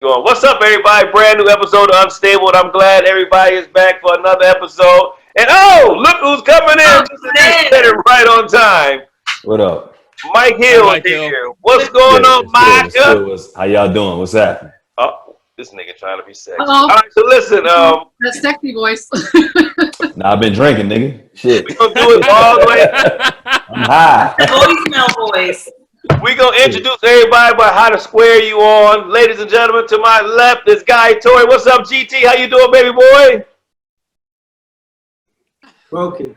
Going. What's up, everybody? Brand new episode of Unstable, and I'm glad everybody is back for another episode. And oh, look who's coming in! Just said it right on time. What up? Mike Hill is here. What's going on, Mike? How y'all doing? What's happening? Oh, this nigga trying to be sexy. All right, so listen. That sexy voice. Nah, I've been drinking, nigga. Shit. We gonna do it all the way. I'm high. Voicemail voice. We gonna introduce everybody about how to square you on. Ladies and gentlemen, to my left, this guy Torry. What's up, GT? How you doing, baby boy? Broken.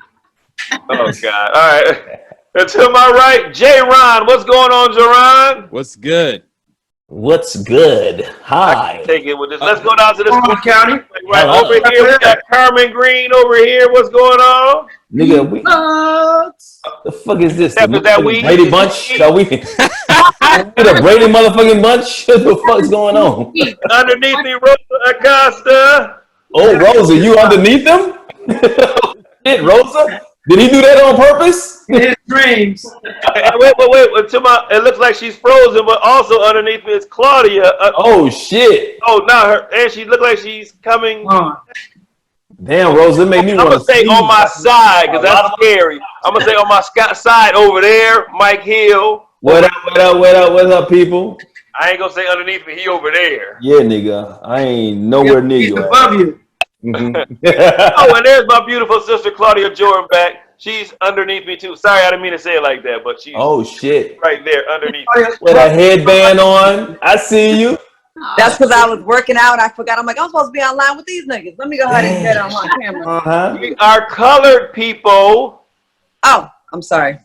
Oh God! All right. And to my right, Jaron. What's going on, Jaron? What's good? What's good? Hi. Take it with this. Let's go down to this County. Right over here, we got Carmen Green over here. What's going on? Nigga, the fuck is this? That weed? Brady Bunch? Are we the Brady motherfucking bunch? What the fuck's going on? Underneath me, Rosa Acosta. Oh, Rosa, you underneath them? Shit, Rosa? Did he do that on purpose? His dreams. Wait. To my, it looks like she's frozen, but also underneath me is Claudia. Oh shit! Oh, now her, and she look like she's coming. Damn, Rosa, it made me want to say on my side because that's scary. I'm gonna say on my side over there, Mike Hill. What up, people? I ain't gonna say underneath me. He over there. Yeah, nigga, I ain't nowhere near you. Above you. Mm-hmm. Oh, and there's my beautiful sister Claudia Jordan back. She's underneath me too. Sorry, I didn't mean to say it like that, but she's shit right there underneath. With a headband on. I see you. That's because I was working out. I forgot. I'm like, I'm supposed to be online with these niggas. Let me go ahead and get on my camera. We are colored people. Oh, I'm sorry.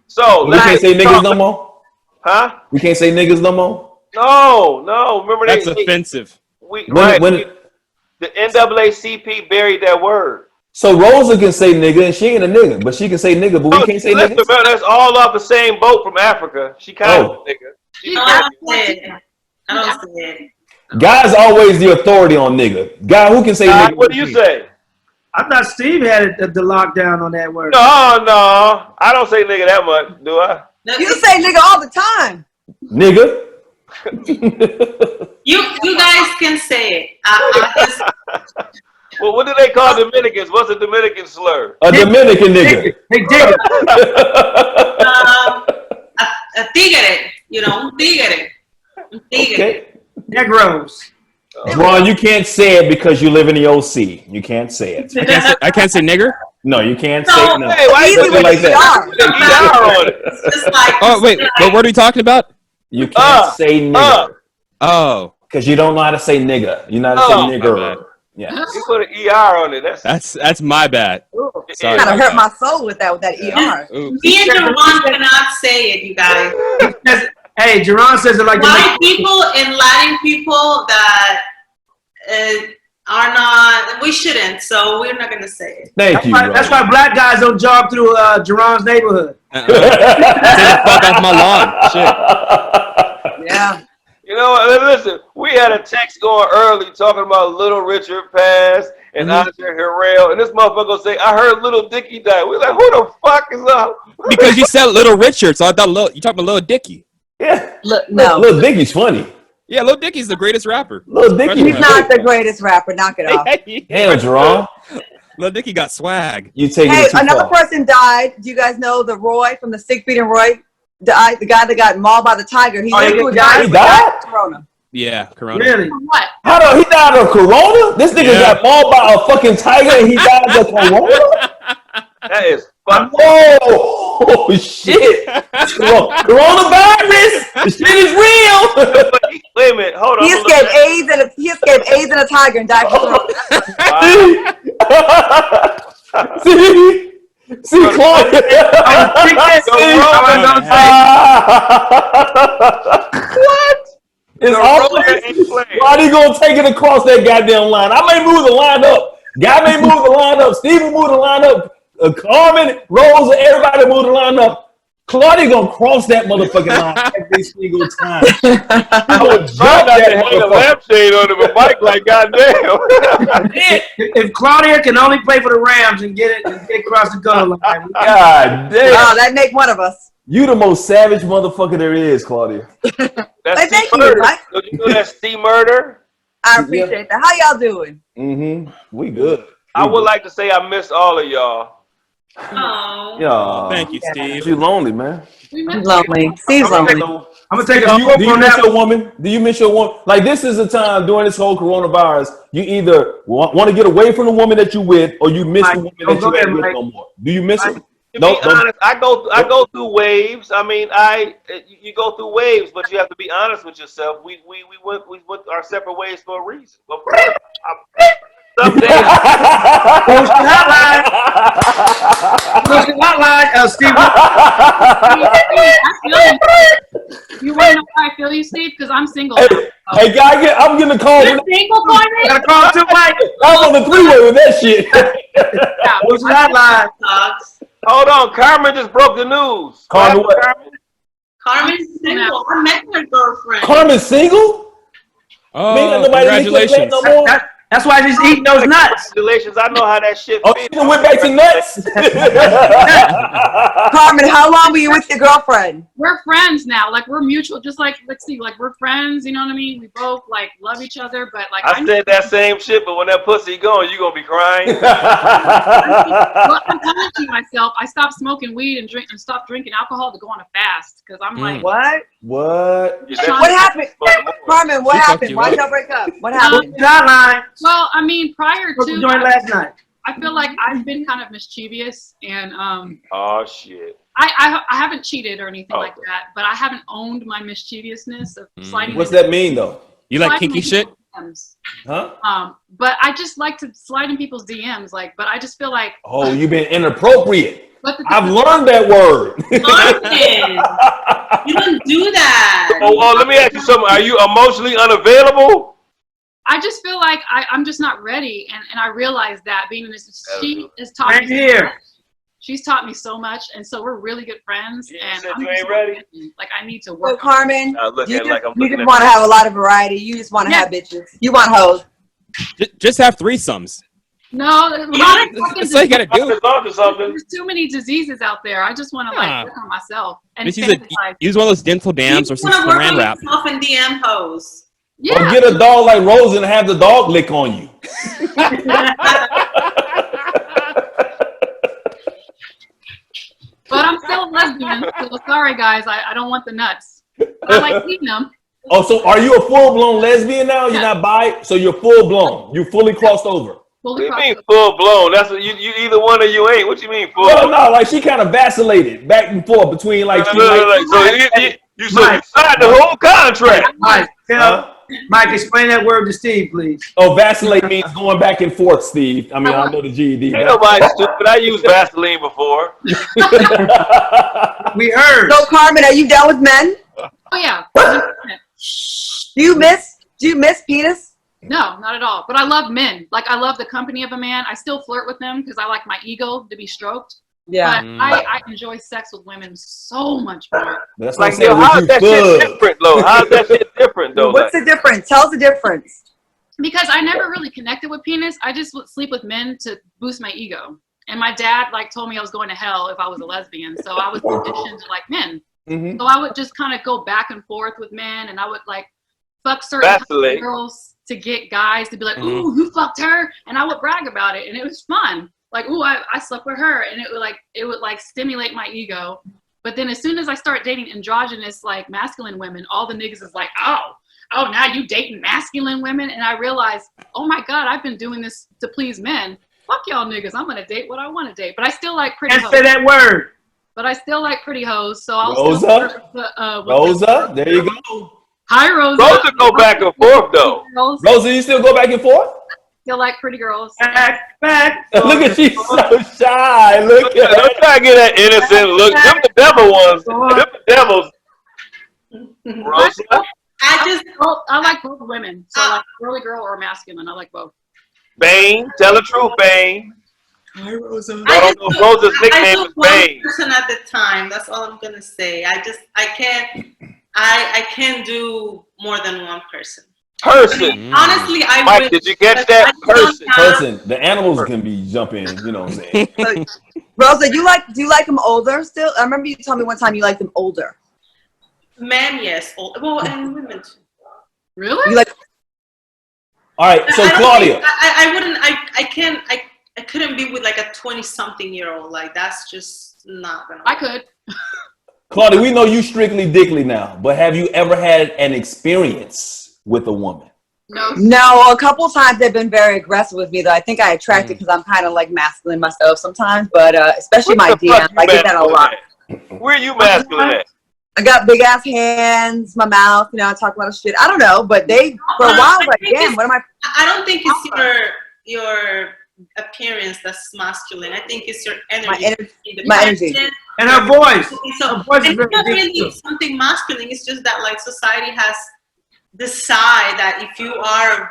So we can't say niggas no more. Huh? We can't say niggas no more. No. Remember that's offensive. The NAACP buried that word. So Rosa can say nigga, and she ain't a nigga, but she can say nigga, but we can't say nigga. That's all off the same boat from Africa. She kind of a nigga. I don't say it. Guy's always the authority on nigga. Guy, who can say nigga? What do you say? I thought Steve had the lockdown on that word. No. I don't say nigga that much, do I? You say nigga all the time. Nigga. You guys can say it. Well, what do they call Dominicans? What's a Dominican slur? A Dominican nigga. Hey, dig A tigre, tigre. Okay. Negros. Ron, you can't say it because you live in the OC. You can't say it. I can't say nigger? No, you can't say it. No. Hey, why you do it like that? on it? Oh, wait. What are we talking about? You can't say nigger. Oh. Because you don't know how to say nigga. You know how to say nigger. Yeah. You put an ER on it. That's my bad. Sorry. Kind of hurt my soul with that ER. Me and Jaron cannot say it, you guys. Hey, Jaron says it like white people and Latin people that are not. We shouldn't, so we're not gonna say it. Thank you. That's why black guys don't jog through Jaron's neighborhood. Take the fuck off my lawn. Shit. Yeah. You know, listen, we had a text going early talking about Little Richard passed and Andre Harrell, and this motherfucker say, I heard Little Dicky died. We're like, who the fuck is up? Because you said Little Richard, so I thought you talking about Little Dicky. Yeah. No. Little Dicky's funny. Yeah, Little Dicky's the greatest rapper. Little Dicky. He's not the greatest rapper. Knock it off. Damn, Jerome. Little Dicky got swag. You taking it too another far. person died. Do you guys know the Roy from the Sick Beat and Roy? The guy that got mauled by the tiger. He died. He died? Corona. Yeah, Corona. Really? What? How he died of corona? This nigga got mauled by a fucking tiger and he died of corona? That is fun. Oh shit. Coronavirus! The shit is real! Wait a minute, hold on. He escaped AIDS and a tiger and died from corona. See, Claudia. What? It's always, why are you gonna take it across that goddamn line? I may move the line up. Guy may move the line up. Steve will move the line up. Carmen, Rosa, everybody move the line up. Claudia gonna cross that motherfucking line every single time. I was trying not to hang a lampshade on it, but Mike like, goddamn. If Claudia can only play for the Rams and get across the goal line. God damn. Oh, that make one of us. You the most savage motherfucker there is, Claudia. That's Thank C you, murder. Mike. Don't you know that's C murder? I appreciate that. How y'all doing? Mm-hmm. We good. I would like to say I miss all of y'all. Oh. Yeah. Thank you, Steve. You lonely, man. I'm lonely. Steve's lonely. I'm gonna take a Do quote you from miss that. your woman? Do you miss your woman? Like, this is a time during this whole coronavirus, you either want to get away from the woman that you with, or you miss the woman that you ain't with no more. Do you miss her? To be honest, I go through waves. I mean, you go through waves, but you have to be honest with yourself. We went our separate ways for a reason. Of course, some days. Hotline, Steve. You want to know why I feel you, Steve? Because I'm single. Hey, guy, I'm getting a call. You're single, Carmen? Gotta call too, Mike. I'm on the three-way with that shit. What's the hotline? Hold on, Carmen just broke the news. Carmen, what? Carmen's single. I met her girlfriend. Carmen's single? Oh, congratulations. No more? That's why she's eating those nuts. Congratulations, I know how that shit Oh, feels. you went back to nuts? Carmen, how long were you with your girlfriend? We're friends now. Like, we're mutual. Just like, let's see, like, we're friends. You know what I mean? We both, like, love each other. But, like, I said that same shit, but when that pussy going, you going to be crying. Well, I'm punishing myself. I stopped smoking weed and stopped drinking alcohol to go on a fast. Because I'm like, What? What? What happened? Carmen, what happened? Why'd y'all break up? What happened? Hotline. well, I mean, prior What you to doing last night? I feel like I've been kind of mischievous, and Oh, shit. I haven't cheated or anything Oh. like that, but I haven't owned my mischievousness of sliding. What's that mean, though? You like sliding kinky into shit? DMs. Huh? But I just like to slide in people's DMs, like. But I just feel like. Oh, you've been inappropriate. But I've learned that word. Carmen, you don't do that. Oh, let me ask you something. Are you emotionally unavailable? I just feel like I'm just not ready, and I realize that being in this, she has taught Right me. here. So much. She's taught me so much, and so we're really good friends. You and said I'm you just ain't not ready? Like I need to So, work. Carmen, Look you at like I'm just looking at want to have a lot of variety. You just want to have bitches. You want hoes. Just have threesomes. No, That's all you gotta do. There's too many diseases out there. I just want to like work on myself and fantasize. Use one of those dental dams or some You want to work saran on wrap. yourself and DM hoes. Or get a dog like Rosa and have the dog lick on you. But I'm still a lesbian, so sorry guys, I don't want the nuts. But I like eating them. Oh, so are you a full-blown lesbian now? You're not bi, so you're full-blown. You fully crossed over. What do you mean full blown? That's what you either one or you ain't. What you mean full? Well, no, like she kind of vacillated back and forth between like. So you signed the whole contract. Mike, Mike, explain that word to Steve, please. Oh, vacillate means going back and forth, Steve. I mean, I know the GED. Ain't nobody stupid. I used Vaseline before. We heard. So, Carmen, are you done with men? Oh yeah. Do you miss penis? No, not at all. But I love men. Like I love the company of a man. I still flirt with them because I like my ego to be stroked. Yeah. But I enjoy sex with women so much more. That's like, yo, how's that shit different, though? How's that shit different, though? What's the difference? Tell us the difference. Because I never really connected with penis. I just would sleep with men to boost my ego. And my dad told me I was going to hell if I was a lesbian. So I was conditioned to like men. Mm-hmm. So I would just kind of go back and forth with men, and I would fuck certain girls to get guys to be like, ooh, you fucked her, and I would brag about it, and it was fun. Like, ooh, I slept with her, and it would stimulate my ego. But then as soon as I start dating androgynous masculine women, all the niggas is like, oh, now you dating masculine women, and I realized, oh my god, I've been doing this to please men. Fuck y'all niggas, I'm gonna date what I want to date. But I still like pretty. Can't say that word. But I still like pretty hoes, so I'll Rosa. Rosa, there you go. Hi, Rosa. Rosa go back and forth though. Rosa, you still go back and forth? Still like pretty girls. Back. Look at she's so shy. Look at her. Don't try to get that innocent look. Them the devil ones. Them the devils. Rosa. I like both women. So like girly girl or masculine. I like both. Bane. Tell the truth, Bane. Hi, Rosa. I don't know if Rosa's nickname is one Babe. person at the time. That's all I'm gonna say. I can't do more than one person. Person. Honestly, I Mike, wish, did you catch but that? I don't have- Person, the animals can be jumping. You know what I'm saying? So, Rosa, do you like them older still? I remember you told me one time you like them older. Men, yes. Well, and women too. Really? You like? All right, so I don't Claudia. think- I wouldn't. I couldn't be with like a 20-something-year-old. Like that's just not gonna. I could. Claudia, we know you strictly dickly now, but have you ever had an experience with a woman? No, a couple times they've been very aggressive with me, though. I think I attract it because I'm kind of like masculine myself sometimes, but especially my DM, I get that a lot. Where are you masculine at? I got big ass hands, my mouth, you know, I talk a lot of shit. I don't know, but they, for a while, like, damn, what am I? I don't think it's your appearance that's masculine. I think it's your energy. My energy. And her voice. So, Her voice is and it's not very really deep. something masculine. It's just that like society has decided that if you are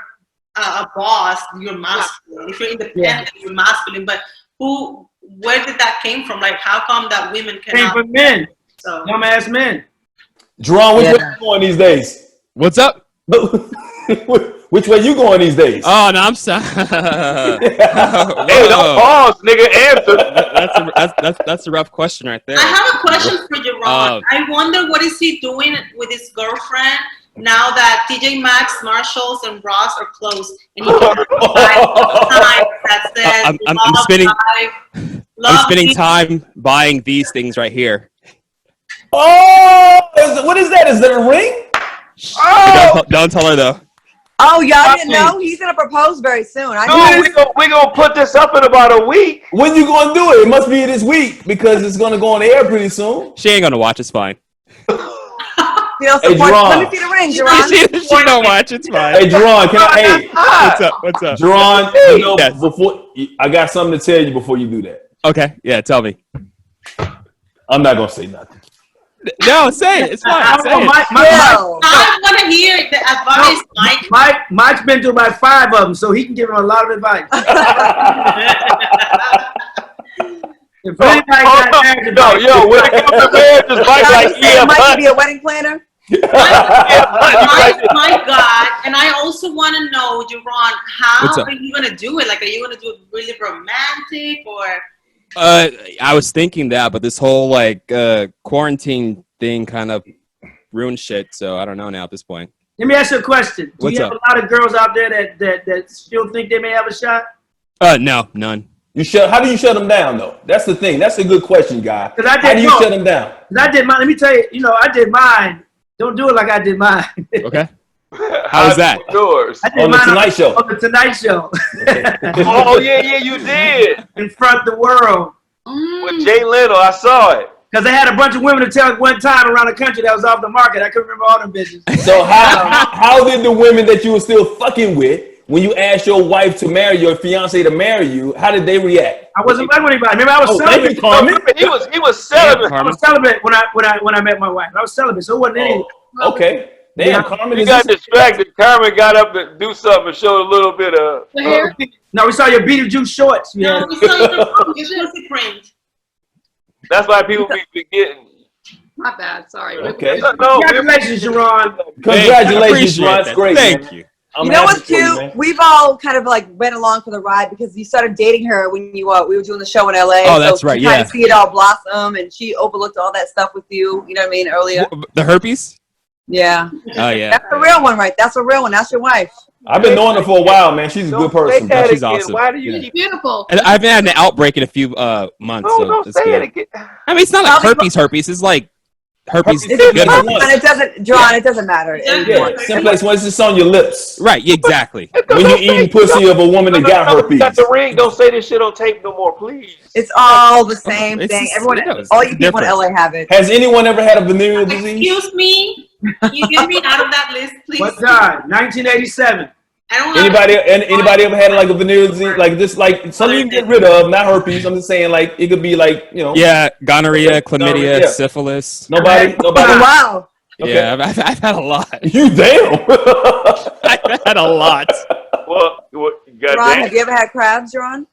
a boss, you're masculine. If you're independent, you're masculine. But where did that came from? Like, how come that women Came cannot? from men. So, Dumbass men. Jaron, which way you going these days? What's up? Which way you going these days? Oh, no, I'm sorry. Hey, don't pause, nigga. Answer. That's a rough question right there. I have a question for Jaron. I wonder what is he doing with his girlfriend now that TJ Maxx, Marshalls, and Ross are closed, and he can buy that says I'm spending time buying these things right here. Oh, what is that? Is that a ring? Oh! Don't tell her though. Oh, y'all didn't know? He's gonna propose very soon. I know. We're gonna put this up in about a week. When you gonna do it? It must be this week because it's gonna go on the air pretty soon. She ain't gonna watch. It's fine. You know, Hey, Jaron. let me see the ring, Jaron. She don't watch. It's fine. Hey, Jaron, can I? Hey, What's up? Jaron, you know, Yes. before I got something to tell you before you do that. Okay, yeah, tell me. I'm not gonna say nothing. No, say it. It's fine. Say it. I want to hear the advice, Mike. Mike's been through about 5 of them, so he can give him a lot of advice. If anybody got married, No, yo, when it comes to marriage, just Mike like, yeah, Mike but could be a wedding planner. My God, and I also want to know, Jaron, how are you gonna do it? Like, are you gonna do it really romantic or? I was thinking that, but this whole like quarantine thing kind of ruined shit. So I don't know now at this point. Let me ask you a question. Do you have a lot of girls out there that still think they may have a shot? No, none. How do you shut them down though? That's the thing. That's a good question, guy. How do you shut them down? Because I did mine. Let me tell you. I did mine. Don't do it like I did mine. Okay. How was that? On the Tonight Show. On the Tonight Show. Oh yeah, you did. In front of the world. With Jay Leno, I saw it. Because they had a bunch of women to tell one time around the country that was off the market. I couldn't remember all them bitches. So how did the women that you were still fucking with, when you asked your wife to marry your fiance to marry you, how did they react? I wasn't fucking with anybody. Remember, I was celibate. Thank you, Carmen. He was celibate. I was celibate when I met my wife. I was celibate, so it wasn't anything. Okay. Damn, Carmen. You got distracted. Carmen got up to do something and showed a little bit of. No, we saw your Beetlejuice shorts. No, we saw your pussy print. That's why people be forgetting. My bad. Sorry. Okay. Congratulations, Jaron. Congratulations, Jaron. It's great. Thank you. You know what's cute? We've all kind of like went along for the ride because you started dating her when we were doing the show in LA. Oh, that's right. You kind of see it all blossom, and she overlooked all that stuff with you. You know what I mean? Earlier. The herpes? Yeah. Oh yeah. That's the real one, right? That's the real one. That's your wife. I've been knowing her for a while, man. She's a good person. She's awesome. Why do you keep beautiful? And I've had an outbreak in a few months. No, so don't it's say good. it again. I mean, it's not like herpes. It's like herpes. It's Good good herpes. and it doesn't, John. It doesn't matter. Yeah, someplace when it's just on your lips. Right. Exactly. When you're eating pussy of a woman that got herpes. Got the ring. Don't say this shit on tape no more, please. It's all the same It's thing. just- Everyone, it is. all you It's people in LA have it. Has anyone ever had a venereal disease? Excuse me. Can you get me out of that list, please? What time? 1987. I don't Anybody ever had like a venereal disease like this? Like something you can get rid of, not herpes. I'm just saying, like it could be like Yeah, gonorrhea, chlamydia, Yeah. syphilis. Nobody. Oh, wow. Okay. Yeah, I've had a lot. You damn. I've had a lot. Well, Ron, have you ever had crabs, Ron?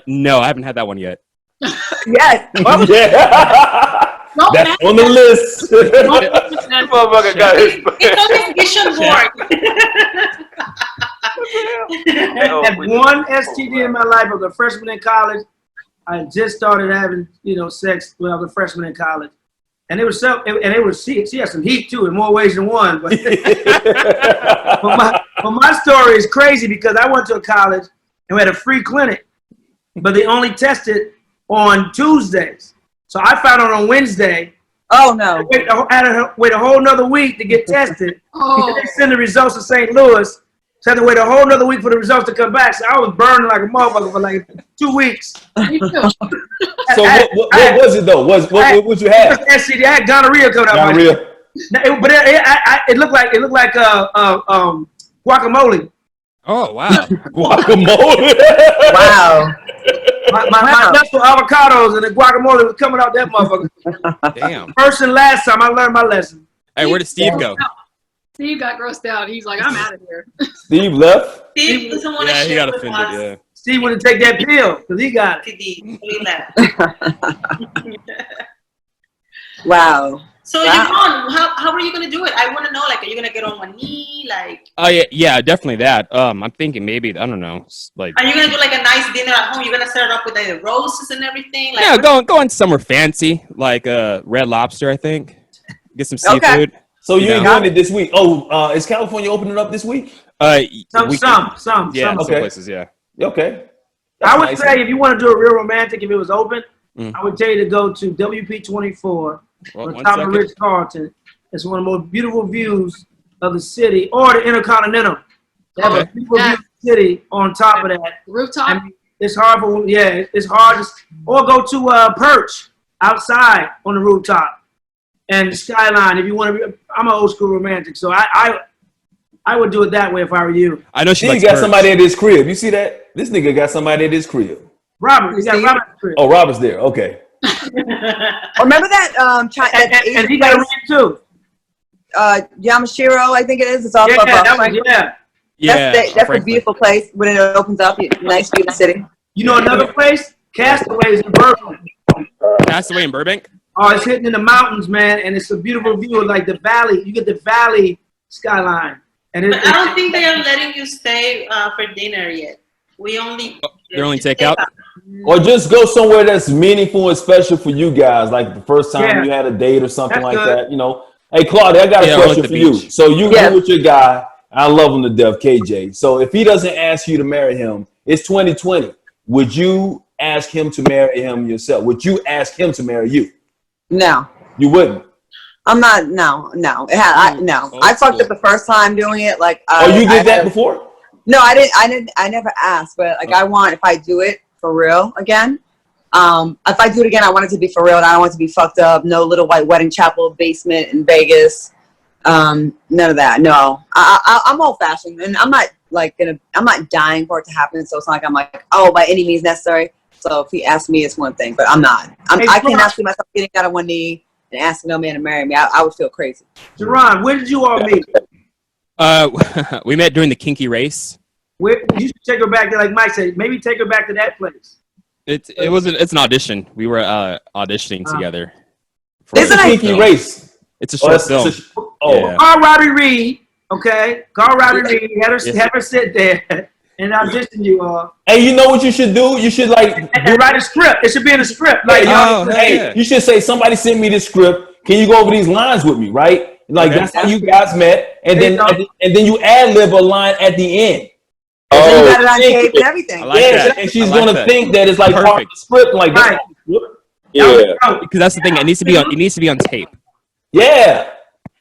No, I haven't had that one yet. Yes. Yeah. Don't That's mess on the list. with This that. motherfucker got his. It's on his vision board. Had one STD in my life. I was a freshman in college. I just started having, sex when I was a freshman in college. And she had some heat too, in more ways than one. But, but my story is crazy because I went to a college and we had a free clinic, but they only tested on Tuesdays. So I found out on Wednesday. Oh no! I had to wait a whole nother week to get tested. Oh. And they send the results to St. Louis. So I had to wait a whole nother week for the results to come back. So I was burning like a motherfucker for like 2 weeks. Me too. So what was it though? What you have? STD. I had gonorrhea coming out. Gonorrhea. But it looked like guacamole. Oh wow. Guacamole. Wow. My nuts were avocados and the guacamole was coming out that motherfucker. Damn. First and last time I learned my lesson. Hey, where did Steve go? Steve got grossed out. He's like, I'm out of here. Steve left. Steve doesn't want to Yeah, he share got with offended. us. Yeah. Steve wouldn't take that pill because he got it. He left. Wow. So Wow. Jaron, how are you gonna do it? I want to know. Like, are you gonna get on one knee? Like, Oh yeah, definitely that. I'm thinking maybe I don't know, like are you gonna do like a nice dinner at home? You're gonna set it up with the roses and everything. Like, yeah, going somewhere fancy like Red Lobster, I think. Get some Okay. seafood. So you ain't know? doing it this week? Oh, is California opening up this week? Some. Yeah, some Okay. places, yeah. Okay. I would That's say if you want to do it real romantic, if it was open, Mm. I would tell you to go to WP24 Well, on one top of second. Ritz Carlton. It's one of the most beautiful views of the city, or the Intercontinental. They have a Okay. beautiful view of the city on top of that. Rooftop. I mean, it's hard for it's hard to, or go to Perch outside on the rooftop and the skyline. If you want to be, I'm an old school romantic, so I would do it that way if I were you. I know she He likes got birds. somebody at his crib. You see that? This nigga got somebody at his crib. Robert, you got Robert. Oh, Robert's there. Okay. Remember that And he got a ring too. Yamashiro, I think it is. It's off Yeah, of that was, Franklin. yeah. Yeah, That's a Franklin. beautiful place when it opens up. Nice view of the city. You know another place? Castaways in Burbank. Castaway in Burbank. Oh, it's hidden in the mountains, man, and it's a beautiful view of like the valley. You get the valley skyline. And but I don't think they are letting you stay for dinner yet. We only. They're only takeout. Or just go somewhere that's meaningful and special for you guys, like the first time Yeah. you had a date or something That's like good. that. You know, hey Claudia, I got a Yeah, or like question the for you. beach. So you Yeah. with your guy, I love him to death, KJ. So if he doesn't ask you to marry him, it's 2020. Would you ask him to marry him yourself? Would you ask him to marry you? No, You wouldn't. I'm not. No. No. I fucked up the first time doing it. Like, Oh, you did that before? No, I didn't. I never asked, but like, I want, if I do it for real again, if I do it again, I want it to be for real, and I don't want it to be fucked up. No little white wedding chapel basement in Vegas. None of that. No, I'm old fashioned, and I'm not I'm not dying for it to happen. So it's not like I'm like, oh, by any means necessary. So if he asks me, it's one thing, but I'm not. I can't ask myself getting down on one knee and asking no man to marry me. I would feel crazy. Jaron, where did you all meet? We met during the Kinky Race. Where you should take her back to, like Mike said, maybe take her back to that place. It's an audition. We were auditioning together. It's a kinky race. It's a short film. Yeah. Call Robbie Reed, okay? Call Robbie Reed. Have her sit there and audition you all. Hey, you know what you should do? You should and write a script. It should be in a script. Like, you should say, somebody sent me this script. Can you go over these lines with me, right? Like that's how you guys met, and then you ad lib a line at the end. Oh, you got it on tape and everything. Like that. And she's gonna think that it's like part of the script, like right. Yeah, because that's the thing. It needs to be on tape. Yeah.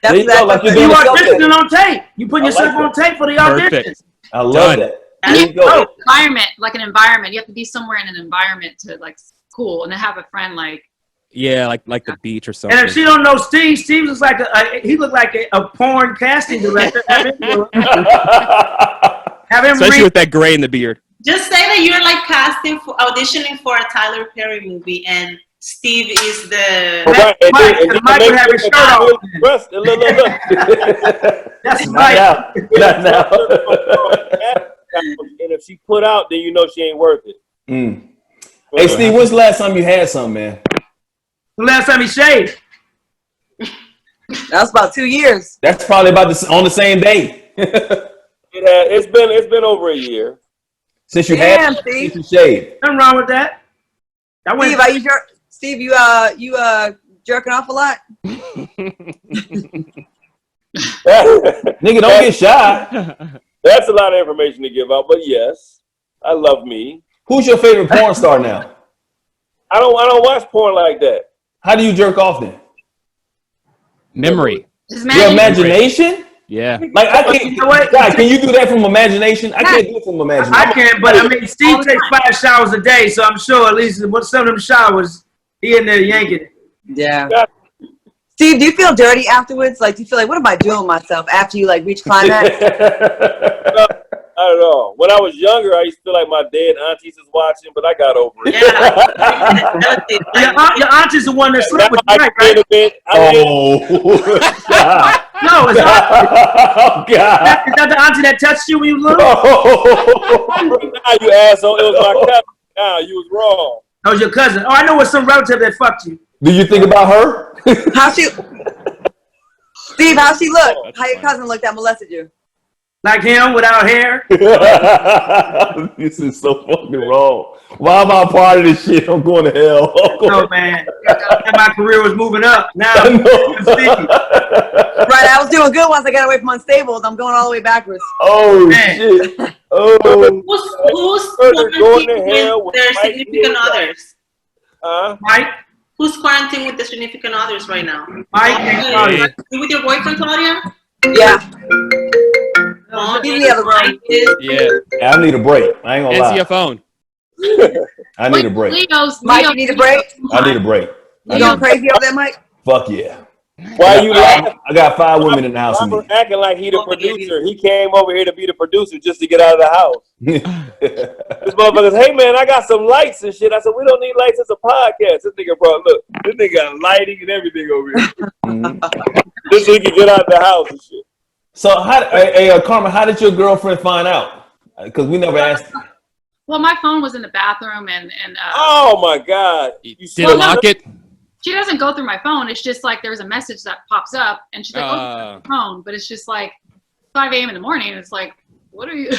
That's you auditioning on tape. You put yourself on tape for the audition. Perfect. I love that. And you go. Environment, like an environment. You have to be somewhere in an environment to like cool, and then have a friend like. Yeah, like the beach or something. And if she don't know Steve, Steve looks like he looked like a porn casting director. Have him especially with that gray in the beard. Just say that you're like auditioning for a Tyler Perry movie, and Steve is the. Mike would have his shirt off. That's Not now. And if she put out, then you know she ain't worth it. Mm. Hey, Steve, when's the last time you had something, man? The last time he shaved. That was about 2 years. That's probably about on the same day. It's been over a year Since you Damn, had Steve. since you shaved. Nothing wrong with that. Steve, you jerking off a lot? Nigga, don't get shy. That's a lot of information to give out, but yes, I love me. Who's your favorite porn star now? I don't watch porn like that. How do you jerk off then? Memory. Your imagination? Yeah. Like I can't. You know what? God, can you do that from imagination? I can't do it from imagination. I can, but I mean, Steve takes 5 showers a day, so I'm sure at least some of them showers, he in there yanking it. Yeah. Steve, do you feel dirty afterwards? Like, do you feel like, what am I doing with myself after you like reach climax? I don't know. When I was younger, I used to feel like my dead aunties was watching, but I got over it. Yeah. Your auntie's the one that slept with you, right? Oh. No, it's not. Oh, God. Is that the auntie that touched you when you were little? Oh. Now you asshole. It was my cousin. Now you was wrong. That was your cousin. Oh, I know it's some relative that fucked you. Do you think about her? How she? Steve, how she look? How your cousin looked that molested you? Like him without hair. This is so fucking wrong. Why am I part of this shit? I'm going to hell. No, man. My career was moving up. Now, Right, I was doing good once I got away from unstables. I'm going all the way backwards. Oh, man. shit. Oh. Who's quarantining with their significant others? Mike? Who's quarantining with their significant others right now? Mike and Claudia. You with your boyfriend, Claudia? Yeah. He's in the other room. Yeah. I need a break. I ain't gonna lie. Answer your phone. I need a break. Mike, you need a break? I need a break. You going crazy over there, Mike? Fuck yeah. Why you laughing? I got 5 women in the house with me. Acting like he the producer. He came over here to be the producer just to get out of the house. This motherfucker's, hey man, I got some lights and shit. I said, we don't need lights. It's a podcast. This nigga brought, look, this nigga got lighting and everything over here. Just so he can get out of the house and shit. So, Carmen, how did your girlfriend find out? Because we never asked. Well, my phone was in the bathroom, and oh my God, you did lock it? She doesn't go through my phone. It's just like there's a message that pops up, and she's like, "Oh, my phone," but it's just like 5 a.m. in the morning. It's like, what are you?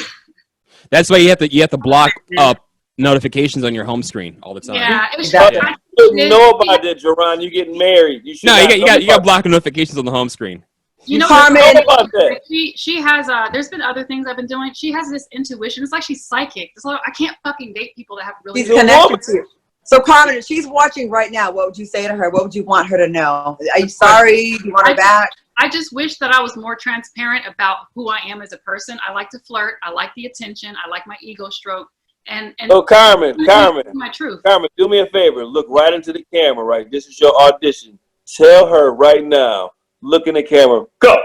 That's why you have to block up notifications on your home screen all the time. Yeah, it was you didn't know about that, Jaron. You getting married? You you got block notifications on the home screen. You know, Carmen, she has there's been other things I've been doing. She has this intuition. It's like she's psychic. It's like, I can't fucking date people that have really. She's connected to you. So Carmen, if she's watching right now, what would you say to her? What would you want her to know? Are you sorry? Do you want her back? I just wish that I was more transparent about who I am as a person. I like to flirt. I like the attention. I like my ego stroke. And oh, Carmen, my truth. Carmen, do me a favor. Look right into the camera, right? This is your audition. Tell her right now. Look in the camera. Go.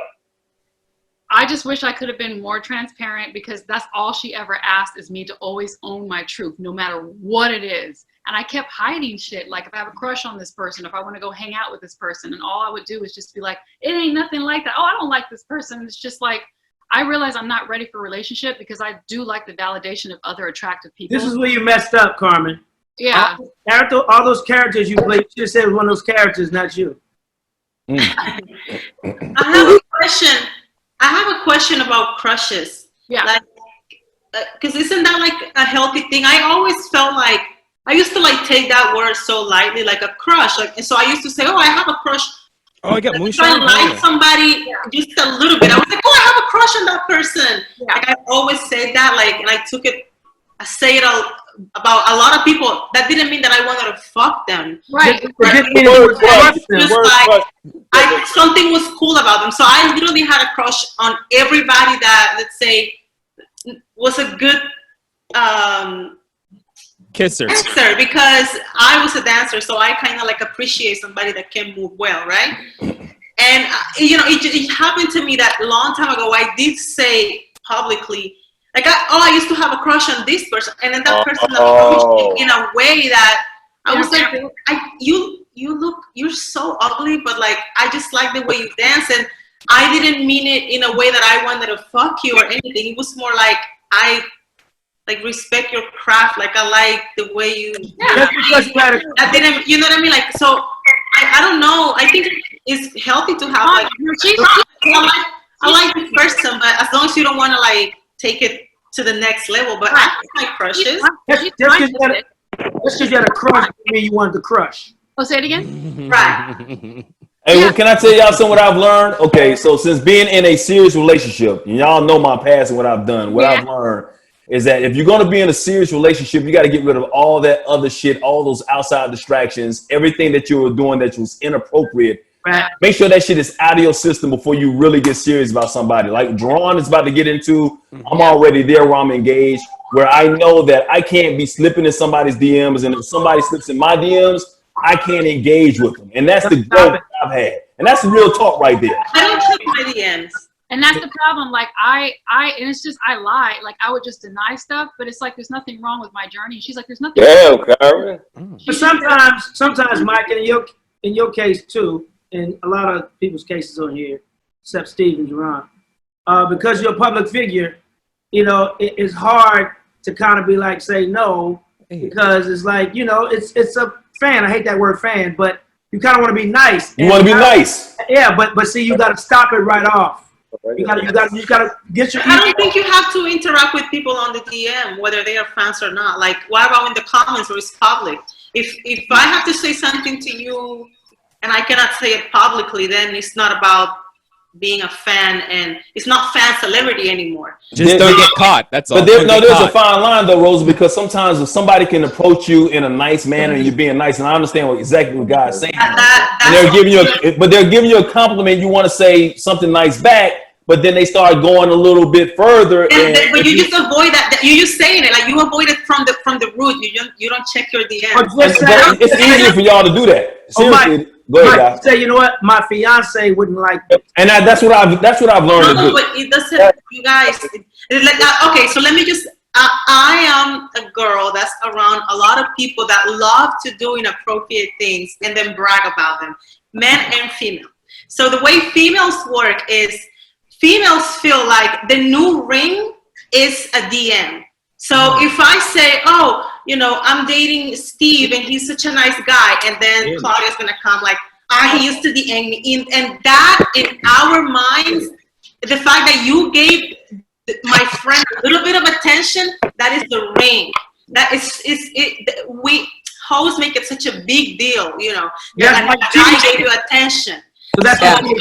I just wish I could have been more transparent, because that's all she ever asked is me to always own my truth, no matter what it is. And I kept hiding shit. Like, if I have a crush on this person, if I want to go hang out with this person, and all I would do is just be like, it ain't nothing like that. Oh, I don't like this person. It's just like, I realize I'm not ready for a relationship, because I do like the validation of other attractive people. This is where you messed up, Carmen. Yeah. All those characters you played, you should have said it was one of those characters, not you. I have a question. I have a question about crushes. Yeah. Like, because isn't that like a healthy thing? I always felt like I used to like take that word so lightly, like a crush. Like, and so I used to say, "Oh, I have a crush." Oh, I got moonshine. If I like somebody just a little bit, I was like, "Oh, I have a crush on that person." Yeah. Like, I always say that, like, and I took it. I say it about a lot of people. That didn't mean that I wanted to fuck them. Right. Something was cool about them. So I literally had a crush on everybody that, let's say, was a good kisser. Dancer, because I was a dancer, so I kind of like appreciate somebody that can move well, right? And you know, it happened to me that a long time ago. I did say publicly, like, I used to have a crush on this person, and then that person approached me in a way that I was like, you're so ugly, but like, I just like the way you dance, and I didn't mean it in a way that I wanted to fuck you or anything. It was more like like respect your craft. Like I like the way you. Just because you had a, I didn't. You know what I mean? Like so. I don't know. I think it's healthy to have like. I like this person, but as long as you don't want to like take it to the next level. But I have my crushes. just because you had a crush, mean you wanted to crush. Oh, say it again. Right. Hey, well, can I tell y'all something what I've learned? Okay, so since being in a serious relationship, and y'all know my past and what I've done, what I've learned is that if you're going to be in a serious relationship, you got to get rid of all that other shit, all those outside distractions, everything that you were doing that was inappropriate. Right. Make sure that shit is out of your system before you really get serious about somebody. Like Jaron is about to get into, I'm already there where I'm engaged, where I know that I can't be slipping in somebody's DMs, and if somebody slips in my DMs, I can't engage with them. And that's the growth I've had. And that's the real talk right there. I don't check my DMs. And that's the problem. Like and it's just, I lie. Like I would just deny stuff, but it's like, there's nothing wrong with my journey. She's like, there's nothing. Damn, Carmen. But sometimes, Mike, in your case too, and a lot of people's cases on here, except Steve and Jaron, because you're a public figure, you know, it's hard to kind of be like, say no, because it's like, you know, it's a fan. I hate that word fan, but you kind of want to be nice. You want to be nice. Yeah, but see, you got to stop it right off. You got to get your. I don't think you have to interact with people on the DM, whether they are fans or not. Like, what about in the comments where it's public? If I have to say something to you and I cannot say it publicly, then it's not about being a fan, and it's not fan celebrity anymore. Just don't get caught. That's all. But there's a fine line though, Rosa, because sometimes if somebody can approach you in a nice manner and you're being nice, and I understand exactly what God's saying, and they're giving you a compliment, you want to say something nice back, but then they start going a little bit further. But you just avoid that. You just saying it, like you avoid it from the root. You don't check your DM. It's easier for y'all to do that. Seriously. Go ahead, guys. Say, you know what? My fiance wouldn't like it. And that's what I've learned to do. No, but it doesn't. You guys, okay. So let me just. I am a girl that's around a lot of people that love to do inappropriate things and then brag about them, men and female. So the way females work is females feel like the new ring is a DM. So if I say, oh, you know, I'm dating Steve and he's such a nice guy, and then Claudia's gonna come like, he used to DM me, and that in our minds, the fact that you gave my friend a little bit of attention, that is the ring. That is we hoes make it such a big deal, you know. Yeah, and I gave you attention. So that's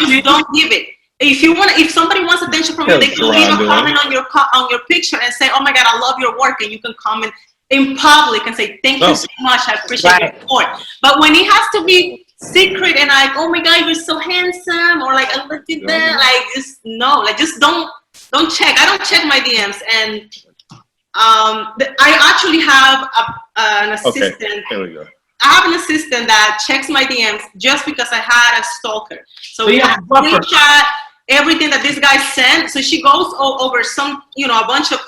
you don't give it. If somebody wants attention from you, they can leave a comment on your picture and say, "Oh my God, I love your work," and you can comment in public and say, "Thank you so much, I appreciate your support." But when it has to be secret and like, "Oh my God, you're so handsome," or like, "I looked at that," like just don't check. I don't check my DMs, and I actually have an assistant. Okay, there we go. I have an assistant that checks my DMs just because I had a stalker. So we have screenshot everything that this guy sent. So she goes over some, you know, a bunch of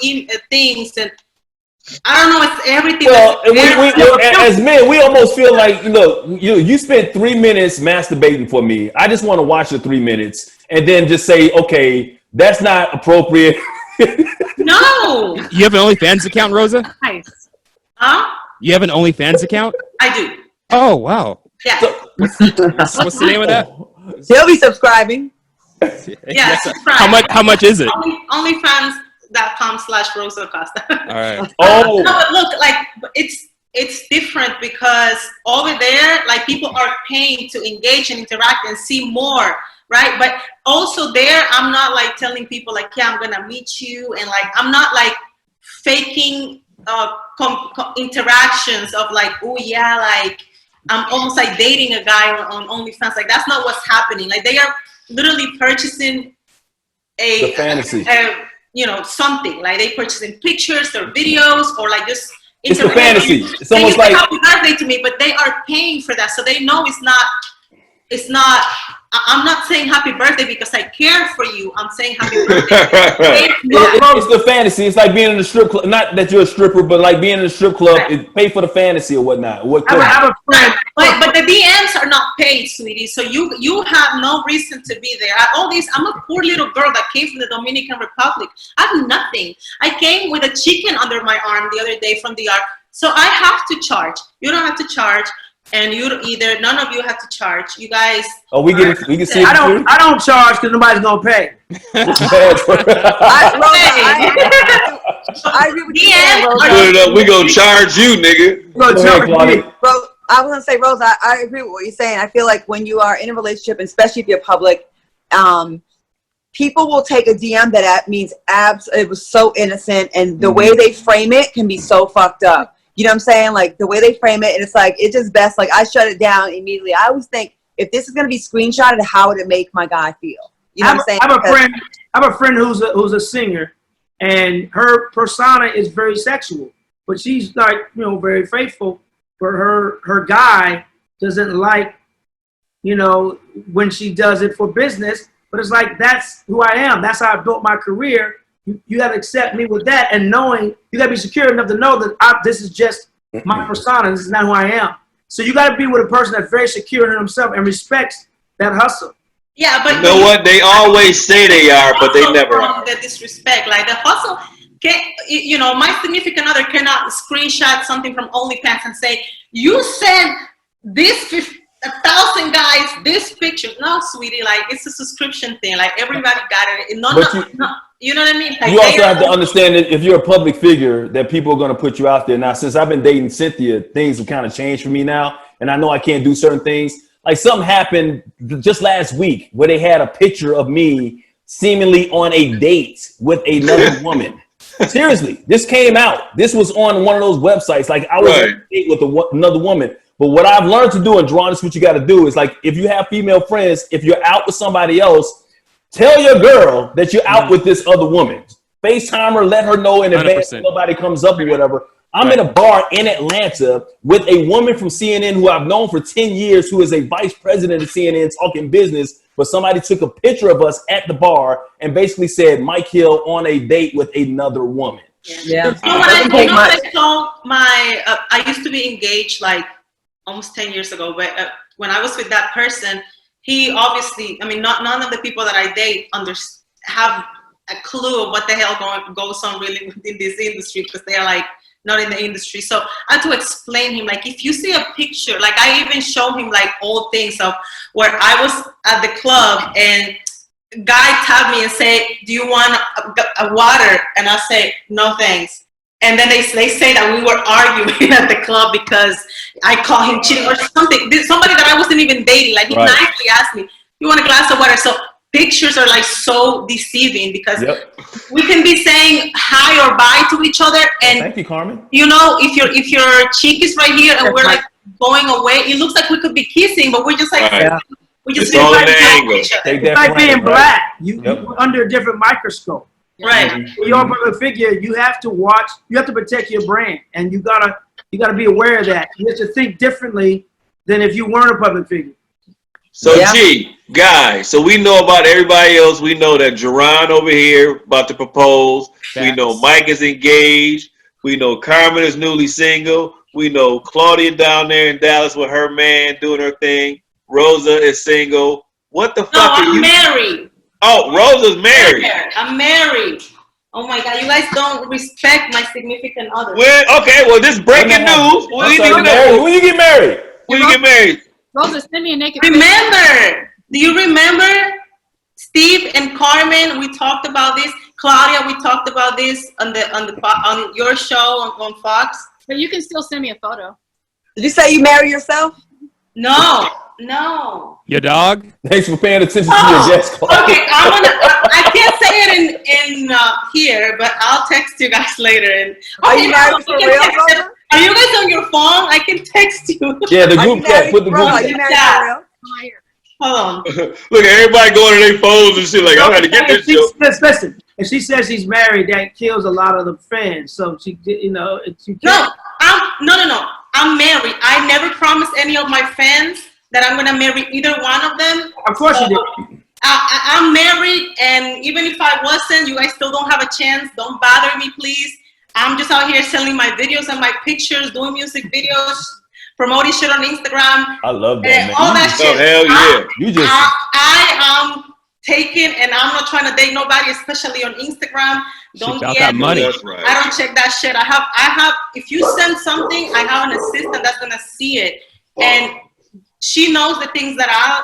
things, and I don't know, it's everything. Well, as men, we almost feel like, look, you spent 3 minutes masturbating for me. I just want to watch the 3 minutes and then just say, okay, that's not appropriate. No. You have an OnlyFans account, Rosa? Nice. Huh? You have an OnlyFans account? I do. Oh, wow. Yeah. What's the name of that? They'll be subscribing. Yeah, subscribe. How much is it? Onlyfans.com/Rosa Acosta. All right. Oh. No, but look, like it's different because over there, like people are paying to engage and interact and see more, right? But also there, I'm not like telling people like, yeah, I'm gonna meet you, and like I'm not like faking interactions of like, oh yeah, like I'm almost like dating a guy on OnlyFans. Like that's not what's happening. Like they are literally purchasing the fantasy. You know, something like they purchasing pictures or videos or like just. It's the fantasy. It's almost like happy birthday to me, but they are paying for that, so they know it's not it's not. I'm not saying happy birthday because I care for you. I'm saying happy birthday. It's the fantasy. It's like being in a strip club. Not that you're a stripper, but like being in a strip club. It pay for the fantasy or whatnot. I have a friend. But the DMs are not paid, sweetie. So you have no reason to be there. I'm a poor little girl that came from the Dominican Republic. I have nothing. I came with a chicken under my arm the other day from the yard. So I have to charge. You don't have to charge. And none of you have to charge. You guys. Oh, we can see it. I don't charge because nobody's gonna pay. I agree with you, Rosa. Put it up. We gonna charge you, nigga. Bro, I was gonna say, Rosa, I agree with what you're saying. I feel like when you are in a relationship, especially if you're public, people will take a DM that means it was so innocent, and the way they frame it can be so fucked up. You know what I'm saying? Like the way they frame it, and it's like it's just best. Like I shut it down immediately. I always think if this is gonna be screenshotted, how would it make my guy feel? You know what I'm saying? I have a friend who's a singer, and her persona is very sexual, but she's like very faithful. But her guy doesn't like when she does it for business. But it's like that's who I am. That's how I built my career. You got to accept me with that, and knowing you got to be secure enough to know that this is just my persona. This is not who I am. So you got to be with a person that's very secure in himself and respects that hustle. Yeah, but you know what? They always say they are, but they never are. The disrespect, like the hustle. My significant other cannot screenshot something from OnlyFans and say you sent this 1,000 guys this picture. No, sweetie, like it's a subscription thing. Like everybody got it. No. You know what I mean? Like, you also have to understand that if you're a public figure, that people are going to put you out there. Now, since I've been dating Cynthia, things have kind of changed for me now, and I know I can't do certain things. Like something happened just last week where they had a picture of me seemingly on a date with another woman. Seriously, this came out. This was on one of those websites. Like I was on a date with another woman. But what I've learned to do, and Jaron, this is what you got to do, is like if you have female friends, if you're out with somebody else, tell your girl that you're out with this other woman. FaceTime her, let her know in advance if nobody comes up or whatever. I'm in a bar in Atlanta with a woman from CNN who I've known for 10 years who is a vice president of CNN talking business, but somebody took a picture of us at the bar and basically said Mike Hill on a date with another woman. Yeah. I used to be engaged like almost 10 years ago, but when I was with that person, he obviously, none of the people that I date have a clue of what the hell goes on really within this industry because they're like not in the industry. So I had to explain him, like, if you see a picture, like I even showed him like old things of where I was at the club and guy tapped me and say, do you want a water? And I say, no, thanks. And then they say that we were arguing at the club because I call him cheating or something. Somebody that I wasn't even dating, like he nicely asked me, you want a glass of water? So pictures are like so deceiving because we can be saying hi or bye to each other. And thank you, Carmen. If your cheek is right here and we're like going away, it looks like we could be kissing, but we're just like, we just feel like it's like being black. You're under a different microscope. Right. You're a public figure. You have to watch. You have to protect your brand, and you gotta be aware of that. You have to think differently than if you weren't a public figure. So, guys, so we know about everybody else. We know that Jaron over here about to propose. We know Mike is engaged. We know Carmen is newly single. We know Claudia down there in Dallas with her man doing her thing. Rosa is single. What the fuck are you? I'm married. Oh, Rosa's married. I'm married. Oh my God, you guys don't respect my significant other. Well, this breaking news. When you get married? When you get married? Rosa, send me a naked picture. Do you remember Steve and Carmen? We talked about this. Claudia, we talked about this on your show on Fox. But you can still send me a photo. Did you say you marry yourself? No. Your dog? Thanks for paying attention to your guest. Okay, I can't say it in here, but I'll text you guys later. And are you married for real, Rosa? Are you guys on your phone? I can text you. Yeah, the group chat. Put the group chat. Are you married for real? Hold on. Look at everybody going to their phones and shit like, I gotta get this show. Listen, if she says she's married, that kills a lot of the fans. So she, No, I'm married. I never promised any of my fans that I'm gonna marry either one of them. Of course you did. I'm married, and even if I wasn't, you guys still don't have a chance. Don't bother me, please. I'm just out here selling my videos and my pictures, doing music videos, promoting shit on Instagram. I love that, man. All that shit. Oh, hell yeah. You just. I am taken, and I'm not trying to date nobody, especially on Instagram. Don't got DM that money. me. That's right. I don't check that shit. I have. If you send something, I have an assistant that's gonna see it, and she knows the things that I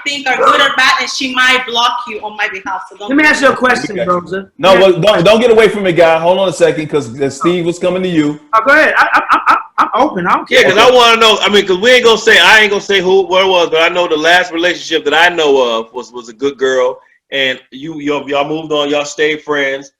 think are good or bad, and she might block you on my behalf. So Let me ask you a question, Rosa. No, well, don't get away from it, guy. Hold on a second, because Steve was coming to you. Oh, go ahead. I'm open. I don't care. Yeah, because I want to know. I mean, because I ain't gonna say where it was, but I know the last relationship that I know of was a good girl, and y'all moved on. Y'all stayed friends.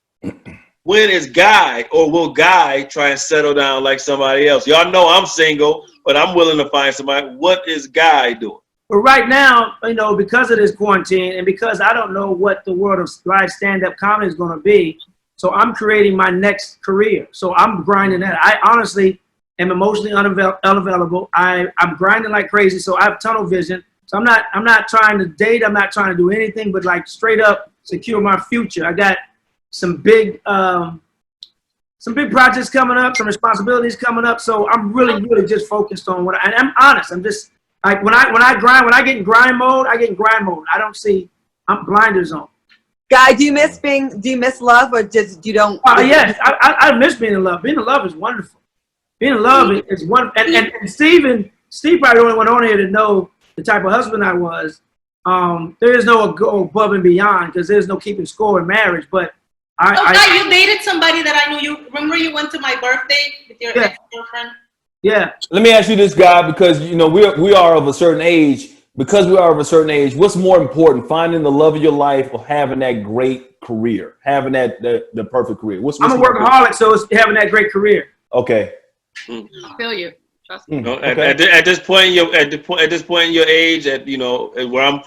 When is Guy, or will Guy try and settle down like somebody else? Y'all know I'm single, but I'm willing to find somebody. What is Guy doing? But right now, because of this quarantine and because I don't know what the world of live stand-up comedy is going to be, so I'm creating my next career. So I'm grinding that. I honestly am emotionally unavailable. I'm grinding like crazy, so I have tunnel vision. So I'm not trying to date. I'm not trying to do anything but like straight up secure my future. I got some big projects coming up, some responsibilities coming up. So I'm really just focused on and I'm honest. I'm just like when I get in grind mode, I get in grind mode. I'm blinders on. Guy, do you miss love, or just you don't? Yes, I miss being in love. Being in love is wonderful. Being in love is wonderful. And Steve probably the only one on here to know the type of husband I was. There is no go above and beyond, because there's no keeping score in marriage. But you dated somebody that I knew. You remember you went to my birthday with your ex-girlfriend? Yeah. Let me ask you this, guy, because we are of a certain age. Because we are of a certain age, what's more important, finding the love of your life or having that great career, having the perfect career? I'm a workaholic, so it's having that great career. Okay. I feel you. Trust me. Okay. At this point in your age, where I'm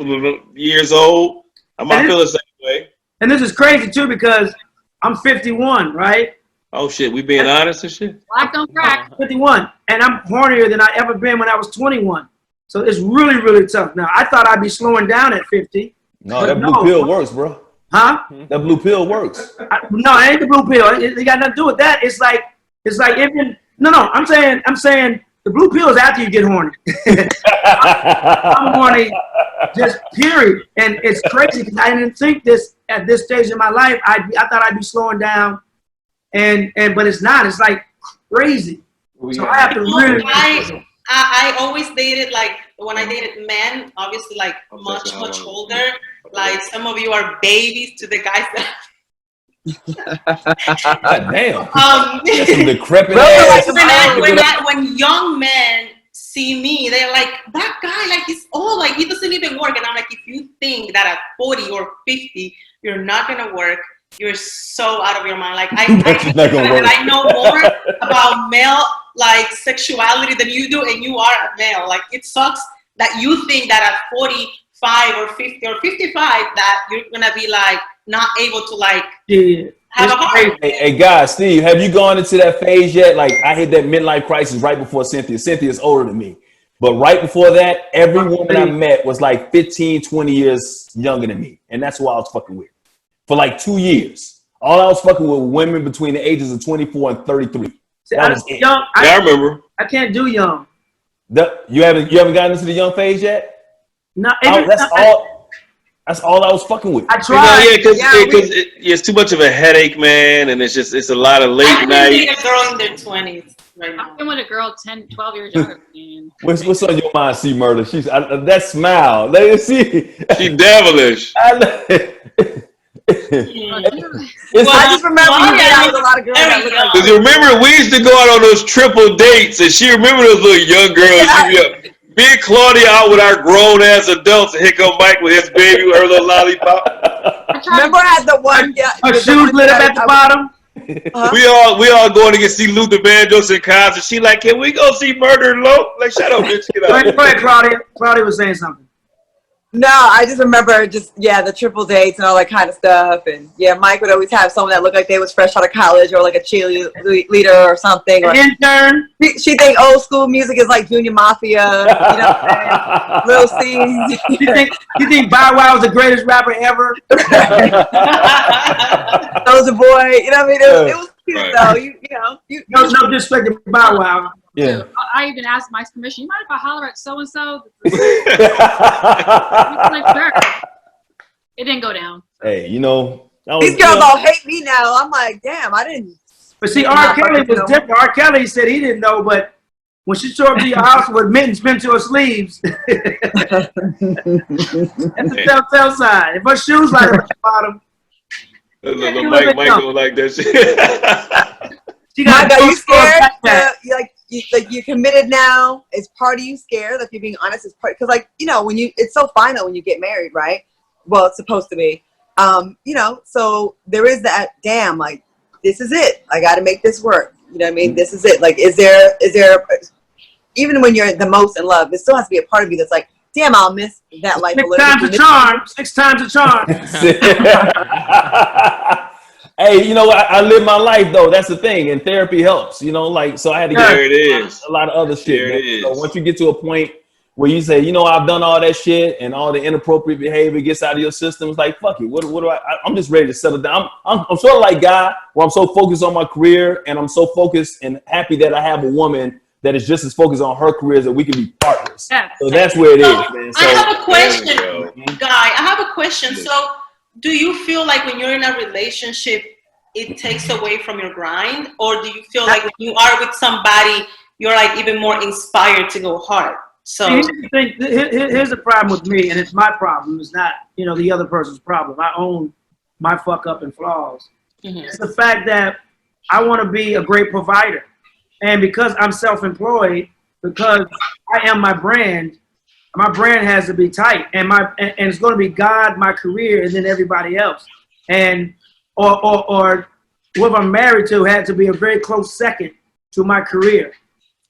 years old, I might feel the same way. And this is crazy too, because I'm 51, right? Oh shit, we being honest and shit. Black don't crack. 51, and I'm hornier than I ever been when I was 21. So it's really tough. Now I thought I'd be slowing down at 50. No, that blue pill works, bro. Huh? That blue pill works. No, it ain't the blue pill. It got nothing to do with that. It's like even no. I'm saying the blue pill is after you get horny. I'm horny, just period. And it's crazy because I didn't think this at this stage in my life. I thought I'd be slowing down, but it's not. It's like crazy. So I have to really. I always dated, like, when I dated men, obviously, like, much older. Like, some of you are babies to the guys that. God damn. Some decrepit when young men see me, they're like, that guy, like, he's old, like, he doesn't even work. And I'm like, if you think that at 40 or 50, you're not going to work, you're so out of your mind. Like, I know more about male, like, sexuality than you do, and you are a male. Like, it sucks that you think that at 45 or 50 or 55 that you're gonna be like not able to like have a heart. Hey guys, Steve, have you gone into that phase yet? Like, I hit that midlife crisis right before Cynthia. Cynthia's older than me, but right before that, every woman I met was like 15, 20 years younger than me, and that's who I was fucking with for like 2 years. All I was fucking with women between the ages of 24 and 33. See, I remember. I can't do young. You haven't gotten into the young phase yet? No, that's all I was fucking with. I tried. Because it's too much of a headache, man, and it's a lot of late I night. date a girl in their 20s right now. I've been with a girl 10, 12 years younger than me. What's on your mind, C Murder? That smile. Let me see. She devilish. I just remember you got with a lot of girls that look like. Because you remember, we used to go out on those triple dates, and she remember those little young girls. Me and Claudia out with our grown ass adults, and here come Mike with his baby with her little lollipop. Remember I had the one. Her shoes lit up at the bottom. We all going to see Luther Vandross in concert. She like, can we go see Murder and Low? Like, shut up, bitch. Get out. Go ahead, Claudia. Claudia was saying something. No, I just remember the triple dates and all that kind of stuff. And yeah, Mike would always have someone that looked like they was fresh out of college or like a cheerleader or something. Or intern. She think old school music is like Junior Mafia, you know what I'm saying? Little scenes. You think Bow Wow is the greatest rapper ever? Soldier Boy, you know what I mean? It was cute though. No disrespect to Bow Wow. Yeah. I even asked Mike's permission. You mind if I holler at so and so? Like, sure. It didn't go down. Hey, you know, these girls all hate me now. I'm like, damn, I didn't. But see, R. Kelly was different. R. Kelly said he didn't know, but when she showed up to your house with mittens pinned to her sleeves, that's a telltale sign. If her shoes like at the bottom, Mike don't like that shit. Mike, are you scared? You're committed now. Is part of you scared? Like, you're being honest, is part, because like, you know, it's so final when you get married, right? Well, it's supposed to be. You know, so there is that, damn, like, this is it. I got to make this work. You know what I mean? This is it. Like, is there, even when you're the most in love, there still has to be a part of you that's like, damn, I'll miss that life a little bit. 6 times a charm. Hey, you know, I live my life though. That's the thing, and therapy helps. You know, like, so I had to get a lot of other shit. So once you get to a point where you say, you know, I've done all that shit and all the inappropriate behavior gets out of your system, it's like, fuck it. What do I'm just ready to settle down. I'm sort of like God, where I'm so focused on my career and I'm so focused and happy that I have a woman that is just as focused on her career that we can be partners. Yeah. So that's where it is, man. So, I have a question, Guy. I have a question. So do you feel like when you're in a relationship, it takes away from your grind? Or do you feel like when you are with somebody, you're like even more inspired to go hard? So here's the problem with me, and it's my problem. It's not, you know, the other person's problem. I own my fuck up and flaws. Mm-hmm. It's the fact that I want to be a great provider. And because I'm self-employed, because I am my brand has to be tight. And it's going to be God, my career, and then everybody else. And or whoever I'm married to had to be a very close second to my career.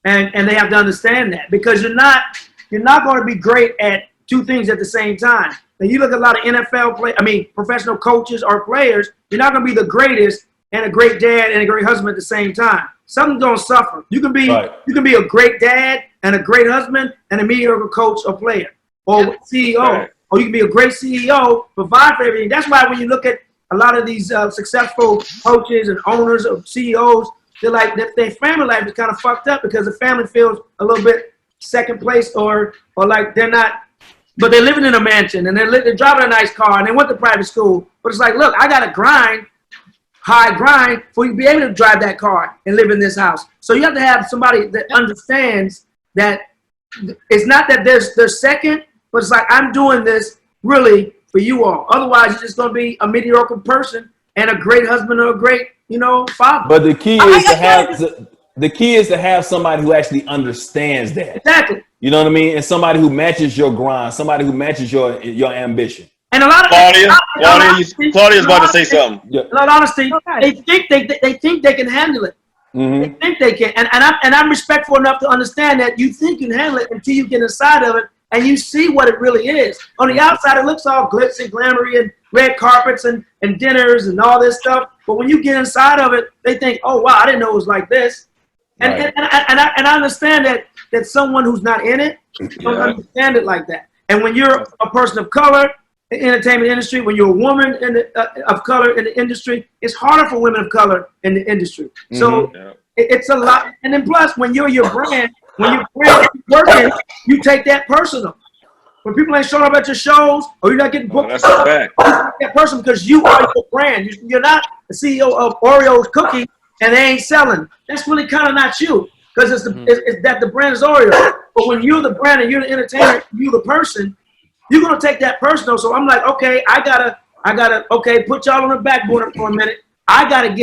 And they have to understand that, because you're not going to be great at two things at the same time. And you look at a lot of professional coaches or players, you're not going to be the greatest and a great dad and a great husband at the same time. Something's going to suffer. You can be a great dad and a great husband and a mediocre coach or player or CEO. Right. Or you can be a great CEO, provide for everything. That's why when you look at a lot of these successful coaches and owners of CEOs, they're like, their family life is kind of fucked up because the family feels a little bit second place or like they're not, but they're living in a mansion and they're driving a nice car and they went to private school. But it's like, look, I got to high grind for you to be able to drive that car and live in this house. So you have to have somebody that understands that it's not that they're second, but it's like, I'm doing this really for you all. Otherwise, you're just going to be a mediocre person and a great husband or a great, you know, father. But the key is to have somebody who actually understands that. Exactly. You know what I mean? And somebody who matches your grind, somebody who matches your ambition. And a lot of Claudia's about to say something. A lot of honesty, they think they can handle it. Mm-hmm. They think they can, and I'm respectful enough to understand that you think you can handle it until you get inside of it and you see what it really is. On the outside, it looks all glitz and glamoury and red carpets and dinners and all this stuff. But when you get inside of it, they think, "Oh wow, I didn't know it was like this." And I understand that someone who's not in it don't understand it like that. And when you're a person of color in the entertainment industry, when you're a woman of color in the industry, it's harder for women of color in the industry. Mm-hmm. So it's a lot. And then plus, when you're your brand, when your brand is working, you take that personal. When people ain't showing up at your shows or you're not getting booked, that's a fact. You take that person because you are your brand. You're not the CEO of Oreo's Cookie and they ain't selling. That's really kind of not you, because it's that the brand is Oreo. But when you're the brand and you're the entertainer, you're the person, you're gonna take that personal. So I'm like, okay, I gotta put y'all on the back burner for a minute. I gotta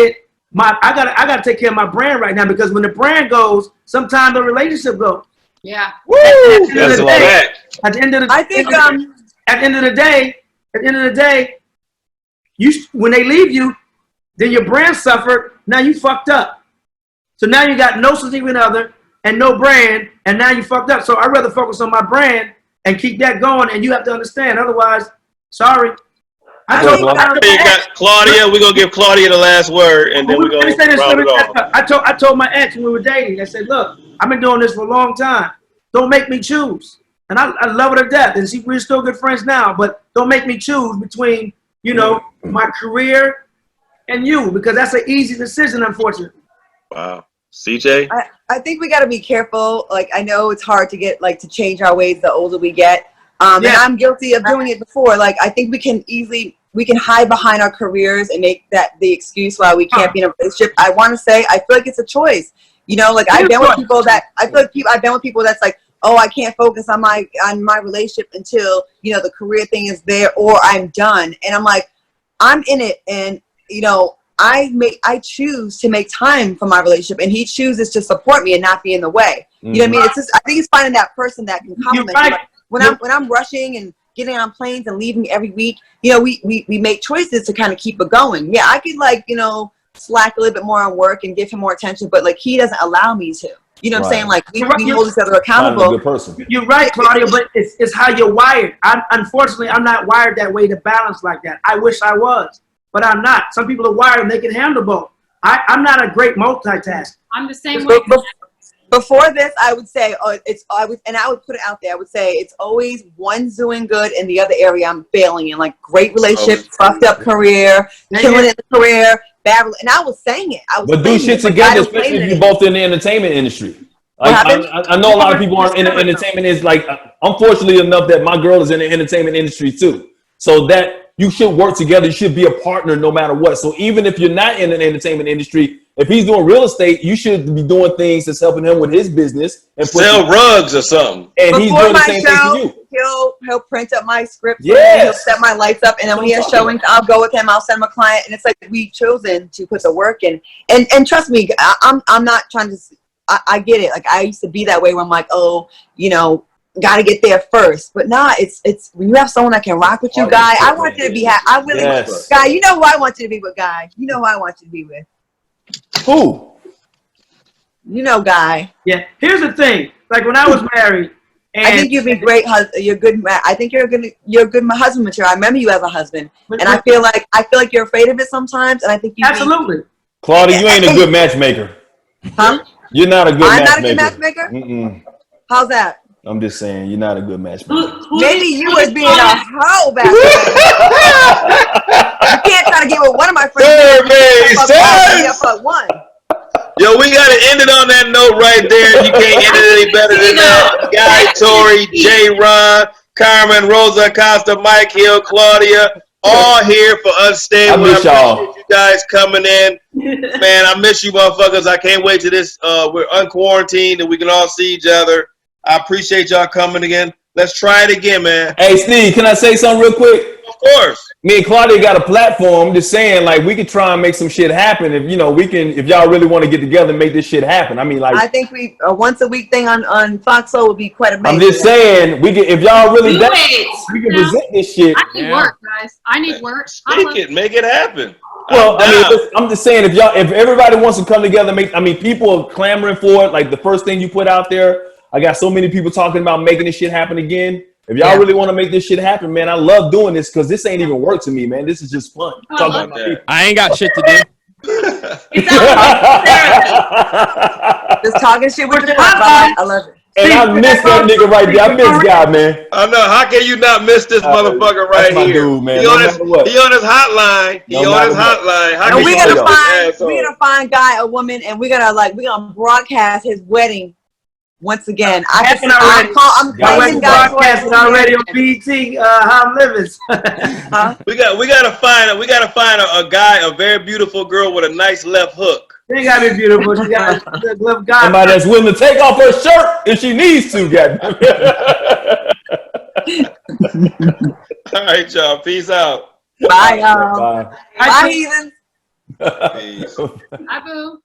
take care of my brand right now, because when the brand goes, sometimes the relationship goes. Yeah. Woo! At the end of the day, when they leave you, then your brand suffered. Now you fucked up. So now you got no significant other and no brand, and now you fucked up. So I'd rather focus on my brand and keep that going. And you have to understand. Otherwise, sorry. I Claudia, we're gonna give Claudia the last word, and then we're gonna round it off. I told my ex when we were dating, I said, look, I've been doing this for a long time. Don't make me choose. And I love her to death, and we're still good friends now. But don't make me choose between, you know, my career and you, because that's an easy decision, unfortunately. Wow. CJ? I think we got to be careful. Like, I know it's hard to get, like, to change our ways the older we get. And I'm guilty of doing it before. Like, I think we can hide behind our careers and make that the excuse why we can't be in a relationship. I want to say, I feel like it's a choice. You know, like, I've been with people that, I've been with people that's like, oh, I can't focus on my relationship until, you know, the career thing is there or I'm done. And I'm like, I'm in it, and, you know, I choose to make time for my relationship, and he chooses to support me and not be in the way. You know what I mean? It's just, I think it's finding that person that can compliment you. Like, when I'm rushing and getting on planes and leaving every week, you know, we make choices to kind of keep it going. Yeah, I could, like, you know, slack a little bit more on work and give him more attention, but, like, he doesn't allow me to. You know what I'm saying? Like, we hold each other accountable. A good person. You're right, Claudia, but it's how you're wired. Unfortunately, I'm not wired that way to balance like that. I wish I was, but I'm not. Some people are wired and they can handle both. I'm not a great multitasker. I'm the same way. Before this, I would say, I would put it out there. I would say it's always one's doing good and the other area I'm failing in. Like, great relationship, fucked up career, killing in the career, bad. And I was saying it. But do shit together, especially if you're both in the entertainment industry. Like, I know a lot of people aren't in the entertainment. Is like, I'm fortunately enough that my girl is in the entertainment industry too. So that you should work together. You should be a partner no matter what. So even if you're not in an entertainment industry, if he's doing real estate, you should be doing things that's helping him with his business and sell rugs or something. And he's doing the same thing for you. He'll print up my script. Yeah. He'll set my lights up, and then when he has showings, I'll go with him. I'll send him a client, and it's like we've chosen to put the work in. And trust me, I'm not trying to. I get it. Like, I used to be that way where I'm like, oh, you know, got to get there first. But nah, it's when you have someone that can rock with you, Guy. I want you to be happy. I really, Guy. You know who I want you to be with, Guy. You know who I want you to be with. Who? You know, Guy. Yeah. Here's the thing. Like, when I was married, and I think you'd be great. You're good. I think you're good husband material. I remember you as a husband, and I feel like you're afraid of it sometimes. And I think you absolutely. Claudia, you ain't a good matchmaker. Huh? You're not a good matchmaker. I'm not a good matchmaker? Mm-mm. How's that? I'm just saying, you're not a good matchmaker. Maybe you was being a hoe back then. You can't try to get with one of my friends. One. Yo, we got to end it on that note right there. You can't end it any better than that. Guy, Torry, Jaron, Carmen, Rosa Acosta, Mike Hill, Claudia, all here for Unstable. I miss y'all. You guys coming in. Man, I miss you motherfuckers. I can't wait to this. We're unquarantined and we can all see each other. I appreciate y'all coming again. Let's try it again, man. Hey, Steve, can I say something real quick? Of course. Me and Claudia got a platform. I'm just saying, like, we could try and make some shit happen. If, you know, we can, if y'all really want to get together and make this shit happen. I mean, like, I think we a once a week thing on Fox Soul would be quite amazing. I'm just saying, we can, if y'all really that, we can present this shit. I need work, guys. I need work. Make it happen. Well, I mean, I'm just saying, if everybody wants to come together, people are clamoring for it. Like, the first thing you put out there, I got so many people talking about making this shit happen again. If y'all really want to make this shit happen, man, I love doing this because this ain't even work to me, man. This is just fun. I ain't got shit to do. Just talking shit with the I love it. And I miss that nigga right there. I miss God, man. I know. How can you not miss this motherfucker right here? Dude, man. He on his hotline. And we're gonna find Guy a woman, and we're gonna broadcast his wedding. Once again, I'm calling broadcast already on BT. How I'm living. Huh? We gotta find a guy, a very beautiful girl with a nice left hook. She ain't gotta be beautiful. She got a left guy. Somebody that's willing to take off her shirt if she needs to. All right, y'all. Peace out. Bye, y'all. Bye. Bye, heathens. Peace. Bye, boo.